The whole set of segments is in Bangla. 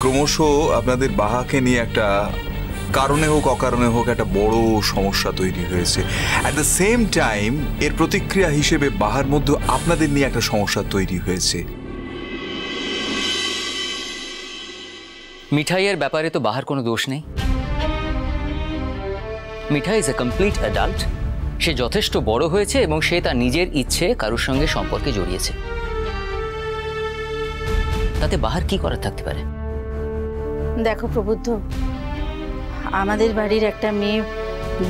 ক্রমশ আপনাদের বাহাকে নিয়ে একটা কারণে হোক অকারণে হোক একটা বড় সমস্যা তৈরি হয়েছে। অ্যাট দ্য সেম টাইম এর প্রতিক্রিয়া হিসেবে বাহার মধ্যে আপনাদের নিয়ে একটা সমস্যা তৈরি হয়েছে। মিঠাইয়ের ব্যাপারে তো বাহার কোনো দোষ নেই। মিঠাই ইজ এ কমপ্লিট অ্যাডাল্ট। সে যথেষ্ট বড় হয়েছে এবং সে তার নিজের ইচ্ছে কারোর সঙ্গে সম্পর্কে জড়িয়েছে। তাতে বাহার কি করার থাকতে পারে? দেখো প্রবুদ্ধ, আমাদের বাড়ির একটা মেয়ে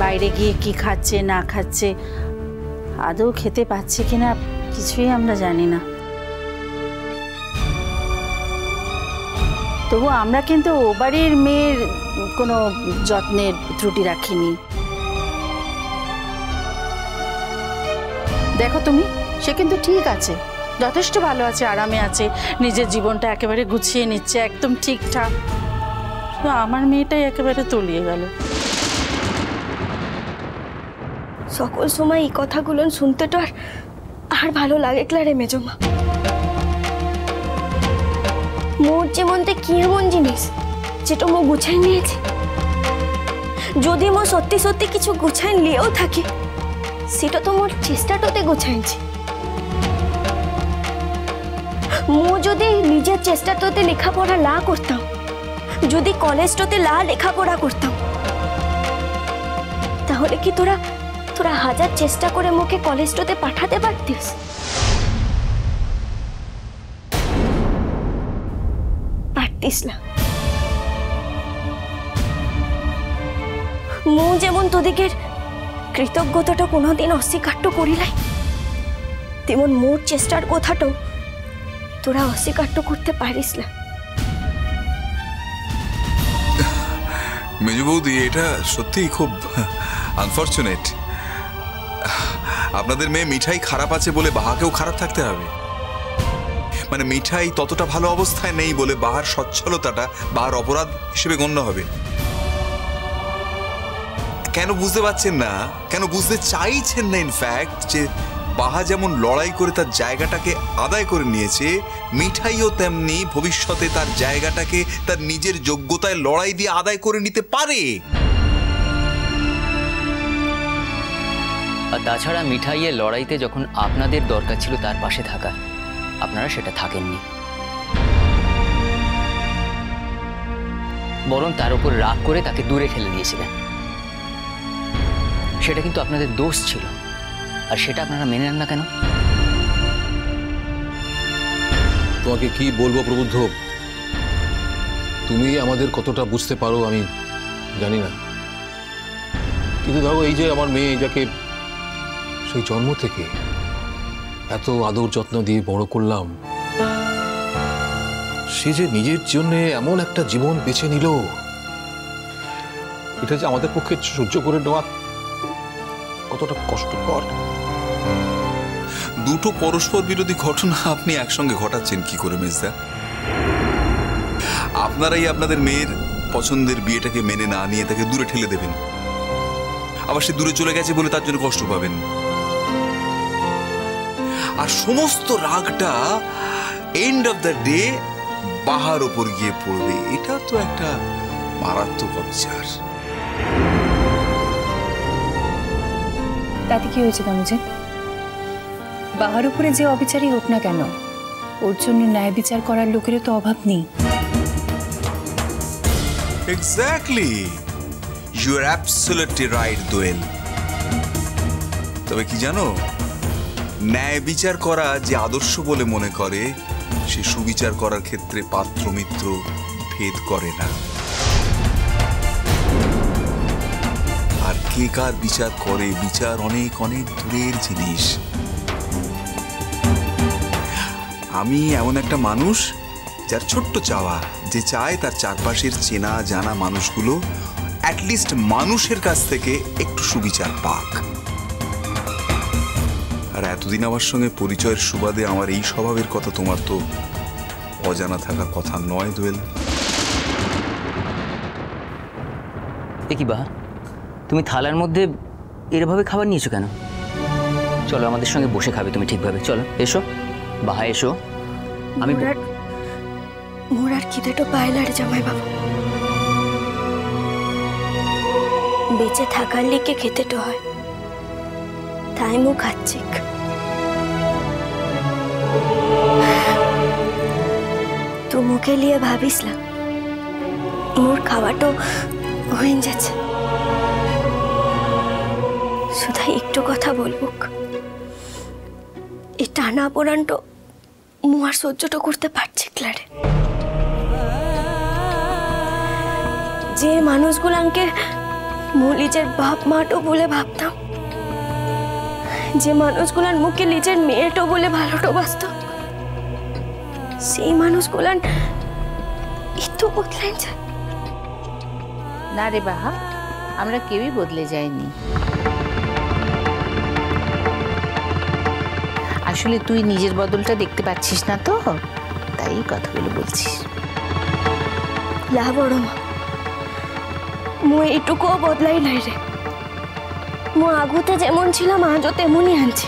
বাইরে গিয়ে কি খাচ্ছে না খাচ্ছে, আদৌ খেতে পাচ্ছে কিনা কিছুই আমরা জানি না। তবু আমরা কিন্তু ও বাড়ির মেয়ের কোনো যত্নের ত্রুটি রাখিনি। দেখো তুমি, সে কিন্তু ঠিক আছে, যথেষ্ট ভালো আছে, আরামে আছে, নিজের জীবনটা একেবারে গুছিয়ে নিচ্ছে, একদম ঠিকঠাক। আমার মেয়েটাই একেবারে তলিয়ে গেল। সকল সময় এই কথাগুলো শুনতে তো আর ভালো লাগে ক্লারে মেজমা। মোর জীবনতে কি এমন জিনিস যেটা মো গুছাই নিয়েছে? যদি মো সত্যি সত্যি কিছু গুছাই নিয়েও থাকি, সেটা তো মোর চেষ্টাটাতে গুছাইছি। মো যদি নিজের চেষ্টাটাতে লেখাপড়া না করতাম, যদি কলেজটাতে লেখাপড়া করতাম, তাহলে কি তোরা হাজার চেষ্টা করে মোকে কলেজটাতে পাঠাতে পারতিস? পারতিস না। মু যেমন তোদিকের কৃতজ্ঞতাটা কোনোদিন অস্বীকার করিলাই, তেমন মোর চেষ্টার কথাটাও তোরা অস্বীকার করতে পারিস না। মেজো বৌদি, এটা সত্যিই খুব আনফরচুনেট। আপনাদের মেয়ে মিঠাই খারাপ আছে বলে বাহাকেও খারাপ থাকতে হবে? মানে মিঠাই ততটা ভালো অবস্থায় নেই বলে বাহার সচ্ছলতাটা বাহার অপরাধ হিসেবে গণ্য হবে? কেন বুঝতে পারছেন না? কেন বুঝতে চাইছেন না ইনফ্যাক্ট যে বাহা যেমন লড়াই করে তার জায়গাটাকে আদায় করে নিয়েছে, মিঠাইও তেমনি ভবিষ্যতে তার জায়গাটাকে তার নিজের যোগ্যতায় লড়াই দিয়ে আদায় করে নিতে পারে। আর তাছাড়া মিঠাইয়ের লড়াইতে যখন আপনাদের দরকার ছিল তার পাশে থাকার, আপনারা সেটা থাকেননি, বরং তার উপর রাগ করে তাকে দূরে ঠেলে দিয়েছিলেন। সেটা কিন্তু আপনাদের দোষ ছিল, আর সেটা আপনারা মেনে নেন না কেন? তোমাকে কি বলবো প্রবুদ্ধ, তুমি আমাদের কতটা বুঝতে পারো আমি জানি না, কিন্তু ধরো এই যে আমার মেয়ে, যাকে সেই জন্ম থেকে এত আদর যত্ন দিয়ে বড় করলাম, সে যে নিজের জন্য এমন একটা জীবন বেছে নিল, এটা যে আমাদের পক্ষে সহ্য করে নেওয়া কতটা কষ্টকর। দুটো পরস্পর বিরোধী ঘটনা আপনি একসঙ্গে ঘটাচ্ছেন কি করে মেজদা? আপনারাই আপনাদের মেয়ের পছন্দের বিয়েটাকে মেনে না নিয়ে তাকে দূরে ঠেলে দেবেন, আবার সে দূরে চলে গেছে বলে তার জন্য কষ্ট পাবেন, আর সমস্ত রাগটা এন্ড অফ দ্য ডে বাহার ওপর গিয়ে পড়বে। এটা তো একটা মারাত্মক অবিচার। তাতে কি হয়েছে তামুজে? বাহার উপরে যে অবিচারই হোক না কেন, ওর জন্য ন্যায় বিচার করার লোকেরও তো অভাব নেই। Exactly, you are absolutely right Doyel. তবে কি জানো, ন্যায় বিচার করা যে আদর্শ বলে মনে করে, সে সুবিচার করার ক্ষেত্রে পাত্র মিত্র ভেদ করে না। আর কে কার বিচার করে, বিচার অনেক অনেক দূরের জিনিস। আমি এমন একটা মানুষ যার ছোট্ট চাওয়া, যে চায় তার চারপাশের চেনা জানা মানুষগুলো অ্যাটলিস্ট মানুষের কাছ থেকে একটু সুবিচার পাক। আর এতদিন আমার সঙ্গে পরিচয়ের সুবাদে আমার এই স্বভাবের কথা তোমার তো অজানা থাকার কথা নয় দোয়েল। কি বাহা, তুমি থালার মধ্যে এরভাবে খাবার নিয়েছো কেন? চলো আমাদের সঙ্গে বসে খাবে তুমি ঠিকভাবে। চলো, এসো বাহা, এসো। আমি মোর আর খিদেটো পাইলার জামাই বাবু, বেঁচে থাকার লিগে খেতেটো হয়, তাই মু খাচ্ছি। তো মুখে লিয়ে ভাবিসলাম মোর খাওয়াটো হয়ে যাচ্ছে, শুধু একটু কথা বলবো, এই টানা পোড়ানটো মু আর সহ্যটা করতে পারছি ক্লারে। যে মানুষগুলাকে মু নিজের বাপ মাটো বলে ভাবতাম, যে মানুষগুলার মুখে নিজের মেয়েটো বলে ভালোটো বাসতাম, সেই মানুষগুলান একটু বদলাই যায় না রে বাহা, আমরা কেউই বদলে যাইনি। আসলে তুই নিজের বদলটা দেখতে পাচ্ছিস না তো, তাই কথাগুলো বলছিস। লা বড় মা, মু এইটুকুও বদলাই নাই রে। মু আগুতে যেমন ছিলাম আজও তেমনই আনছি।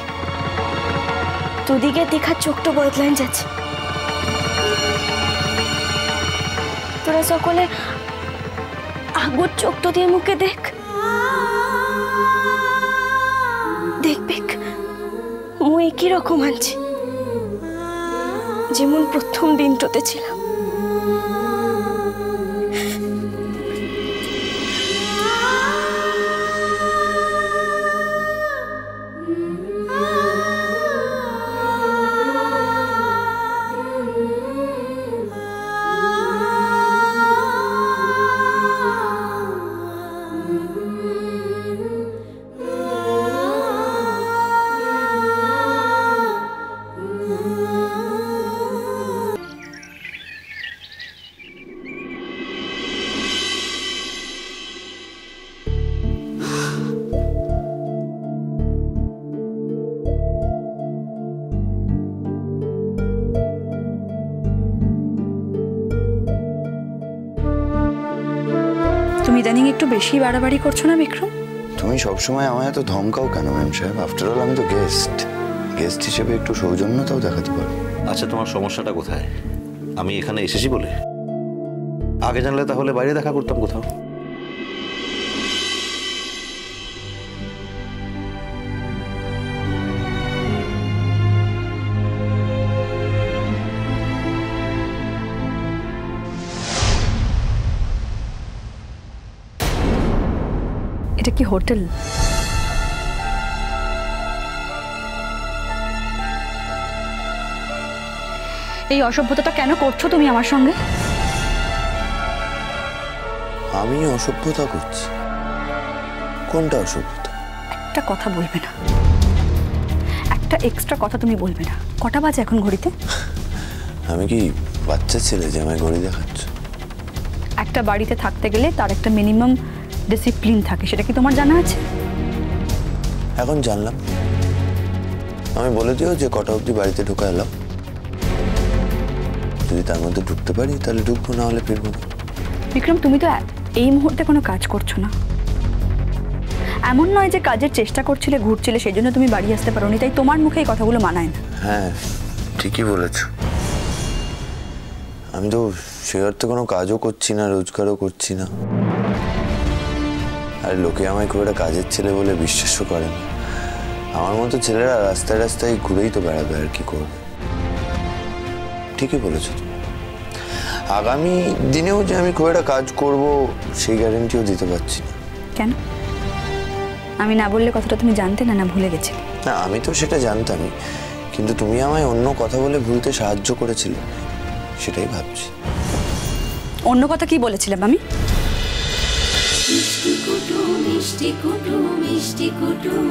দুদিকে দেখার চোখটা বদলাই যাচ্ছে। তোরা সকলে আগুর চোখটা দিয়ে মুখে দেখ, দেখবে মু একই রকম আনছি যেমন প্রথম দিনটাতে ছিলাম। তুমি ইদানিং একটু বেশি বাড়াবাড়ি করছো না বিক্রম? তুমি সবসময় আমায় এত ধমকাও কেন ম্যাম সাহেব? আফটার অল আমি তো গেস্ট হিসেবে একটু সৌজন্যতাও দেখাতে পারো। আচ্ছা, তোমার সমস্যাটা কোথায়? আমি এখানে এসেছি বলে? আগে জানলে তাহলে বাইরে দেখা করতাম কোথাও। এটা কি হোটেল? এই অসভ্যতাটা কেন করছো তুমি আমার সঙ্গে? আমি অসভ্যতা করছি? কোনটা অসভ্যতা? একটা কথা বলবে না, একটা এক্সট্রা কথা তুমি বলবে না। কটা বাজে এখন ঘড়িতে? আমি কি বাচ্চা ছেলে যে আমায় ঘড়ি দেখাচ্ছ? একটা বাড়িতে থাকতে গেলে তার একটা মিনিমাম ডিসিপ্লিন থাকে, সেটা কি তোমার জানা আছে? এখন জানলাম। আমি বলে দিও যে কটা অবধি বাড়িতে ঢোকা এলাম, যদি তার মধ্যে ঢুকতে পারি তাহলে ঢুকবো, না হলে ফিরবো না। বিক্রম, তুমি তো এই মুহূর্তে কোনো কাজ করছো না। এমন নয় যে কাজের চেষ্টা করছিলে, ঘুরছিলে, সেই জন্য তুমি বাড়ি আসতে পারোনি, তাই তোমার মুখে এই কথাগুলো মানায় না। হ্যাঁ, ঠিকই বলেছ। আমি তো সে অর্থে কোনো কাজও করছি না, রোজগারও করছি না। আর লোকে আমায় খুব একটা কাজের ছেলে বলে বিশ্বাসও করে না। আমার মতো ছেলেরা রাস্তায় রাস্তায় ঘুরেই তো বেড়াবে, আর কি করবে। ঠিকই বলেছ তুমি। আগামী দিনেও যে আমি খুব একটা কাজ করব সেই গ্যারেন্টিও দিতে পারছি না। কেন? আমি না বললে কথাটা তুমি জানতে না, না ভুলে গেছি? না, আমি তো সেটা জানতামই, কিন্তু তুমি আমায় অন্য কথা বলে ভুলতে সাহায্য করেছিলে, সেটাই ভাবছি। অন্য কথা কি বলেছিলাম আমি? মিষ্টি কুটুম মিষ্টি কুটুম মিষ্টি কুটুম।